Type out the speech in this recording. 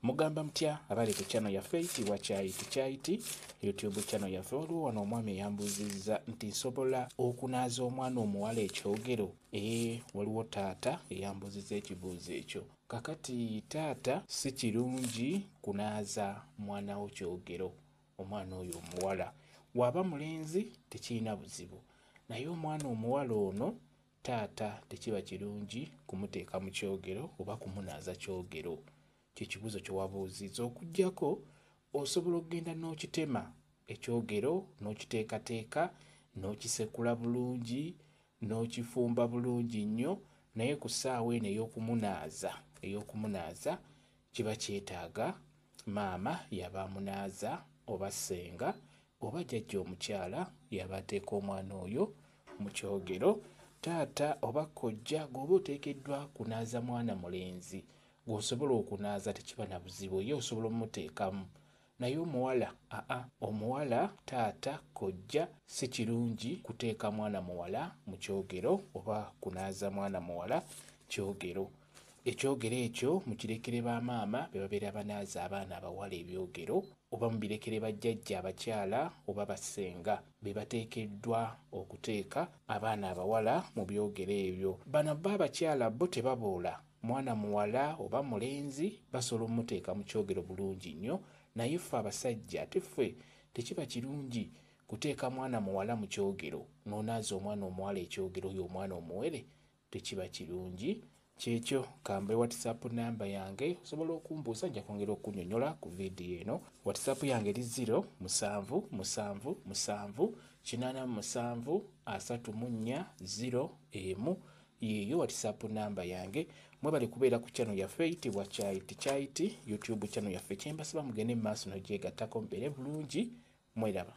Mugamba mutya abali ku channel yaffe eyitibwa Kyaiti YouTube channel yaffe. Waliwo wano omwami yambuzizza nti nsobola okunaaza omwana omuwala ekyogero. Waliwo taata eyambuzizza ekibuuzo ekyo. Kakati taata si kirungi kunaaza mwana wo kyogero, omwana oyo omuwala. Waba mulenzi tekirina buzibu, naye omwana omuwala ono taata tekiba kirungi kumuteeka mu kyogero oba kumunaaza kyogero. Kibuuzo kye wabuuzizza. Okuggyako osobola okugenda n'okitema ekyogero n'okiteekateeka n'okisekula bulungi n'okifumba bulungi nnyo, naye ku ssaawa eno ey'okumunaaza kiba kyetaaga maama yaba amunaaza oba ssenga oba jjajja omukyala yaba ateeka omwana oyo mu kyogero. Taata oba kkojja gw'oba oteekeddwa kunaaza mwana mulenzi gw'osobola okunaaza tekiba na buzibu, ye osobola omuteekamu. Naye omuwala omuwala taata kkojja si kirungi kuteeka mwana muwala mu kyogero oba kunaaza mwana muwala kyogero. Ekyogero ekyo mukirekere ba maama be babeera banaaza abaana abawala ebyogero, oba mubirekere bajjajja abakyala oba bassenga be bateekeddwa okuteeka abaana abawala mu byogero ebyo. Bano bo abakyala bo tebaboola, mwana muwala oba mulenzi basobola omuteeka mu kyogero bulungi nnyo, naye ffe abasajja ate ffe tekiba kirungi kuteeka mwana muwala mu kyogero n'onaaza omwana omuwala ekyogero oyo omwana omuwere, tekiba kirungi. Kyekyo kambe WhatsApp namba yange osobola okumbuuza, nja kwongera okunnyonnyola ku vidiyo eno. WhatsApp yange eri 0777873401 yeeyo WhatsApp namba yange. Mwebale kubeera ku channel yaffe eyitibwa Kyaiti YouTube channel yaffe. Kyembasaba mugende mu maaso n'ogyegattako mubeere bulungi. Mweraba.